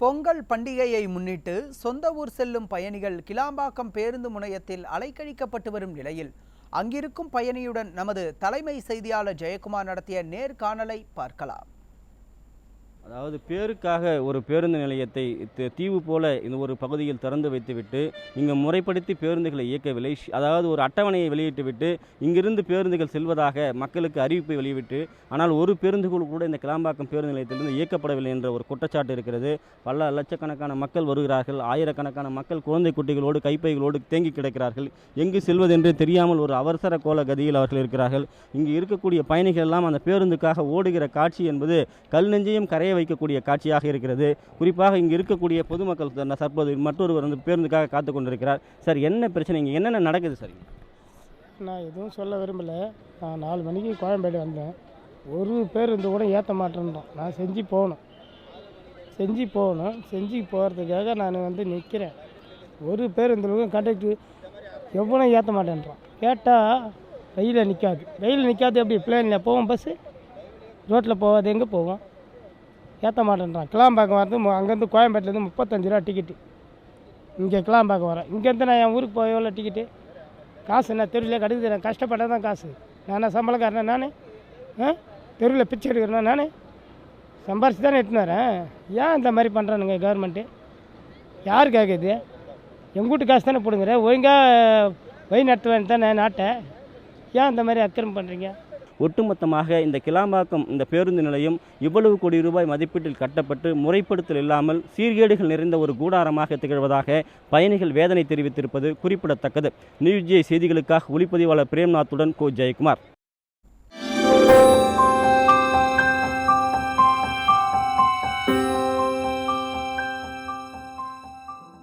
பொங்கல் பண்டிகையை முன்னிட்டு சொந்த ஊர் செல்லும் பயணிகள் கிளாம்பாக்கம் பேருந்து முனையத்தில் அலைக்கழிக்கப்பட்டு வரும் நிலையில் அங்கிருக்கும் பயணியுடன் நமது தலைமை செய்தியாளர் ஜெயக்குமார் நடத்திய நேர்காணலை பார்க்கலாம். அதாவது பேருக்காக ஒரு பேருந்து நிலையத்தை தீவு போல இந்த ஒரு பகுதியில் திறந்து வைத்துவிட்டு இங்கு முறைப்படுத்தி பேருந்துகளை இயக்கவில்லை. அதாவது ஒரு அட்டவணையை வெளியிட்டுவிட்டு இங்கிருந்து பேருந்துகள் செல்வதாக மக்களுக்கு அறிவிப்பை வெளியிட்டு, ஆனால் ஒரு பேருந்துகள் கூட இந்த கிளாம்பாக்கம் பேருந்து நிலையத்திலிருந்து இயக்கப்படவில்லை என்ற ஒரு குற்றச்சாட்டு இருக்கிறது. பல லட்சக்கணக்கான மக்கள் வருகிறார்கள், ஆயிரக்கணக்கான மக்கள் குழந்தை குட்டிகளோடு கைப்பைகளோடு தேங்கி கிடக்கிறார்கள். எங்கு செல்வதென்றே தெரியாமல் ஒரு அவசர கோல கதியில் அவர்கள் இருக்கிறார்கள். இங்கு இருக்கக்கூடிய பயணிகள் எல்லாம் அந்த பேருந்துக்காக ஓடுகிற காட்சி என்பது கல் நெஞ்சையும் கரைய வைக்கக்கூடிய காட்சியாக இருக்கிறது. குறிப்பாக இங்கு இருக்கக்கூடிய பொதுமக்கள் தற்போது மற்றொருவர் பேருந்துக்காக காத்து கொண்டிருக்கிறார். சார், என்ன பிரச்சனை, இங்கே என்னென்ன நடக்குது? சார், நான் எதுவும் சொல்ல விரும்பலை. நான் 4 மணிக்கு கோயம்பேடு வந்தேன். ஒரு பேருந்து கூட ஏற்ற மாட்டேன்றோம். நான் செஞ்சு போகணும். செஞ்சு போகிறதுக்காக நான் நிற்கிறேன். ஒரு பேருந்துக்கும் கண்டக்டர் எவ்வளோ ஏற்ற மாட்டேன்றோம். கேட்டால் வெயிலில் நிற்காது. எப்படி பிளேனில் போவோம், பஸ்ஸு ரோட்டில் போகாது, எங்கே போவோம்? ஏற்ற மாட்டேன்றான். கிளாம்பாக்கம் வரது அங்கேருந்து கோயம்பேட்டிலேருந்து 35 ரூபா டிக்கெட்டு. இங்கே கிளாம்பாக்கம் வரேன். இங்கேருந்து நான் என் ஊருக்கு போய் எவ்வளோ டிக்கெட்டு? காசு என்ன தெருவிலே கிடைக்குது? நான் கஷ்டப்பட்டால் தான் காசு. நான் சம்பளக்காரனா? நான் தெருவில் பிச்சை எடுக்கிறேன்னா நான் சம்பாரிச்சு தானே எடுத்துன்னு வரேன். ஏன் இந்த மாதிரி பண்ணுறானுங்க கவர்மெண்ட்டு? யார் கேட்குது? எங்கள் வீட்டு காசு தானே போடுங்கிற. ஒழுங்காக வழி நடத்த வேண்டிய தானே நாட்டை. ஏன் இந்த மாதிரி அக்கிரமம் பண்ணுறீங்க? ஒட்டுமொத்தமாக இந்த கிளாம்பாக்கம் இந்த பேருந்து நிலையம் இவ்வளவு கோடி ரூபாய் மதிப்பீட்டில் கட்டப்பட்டு முறைப்படுத்தல் இல்லாமல் சீர்கேடுகள் நிறைந்த ஒரு கூடாரமாக திகழ்வதாக பயணிகள் வேதனை தெரிவித்திருப்பது குறிப்பிடத்தக்கது. நியூஸ் ஜே செய்திகளுக்காக ஒளிப்பதிவாளர் பிரேம்நாத்துடன் ஜெயக்குமார்.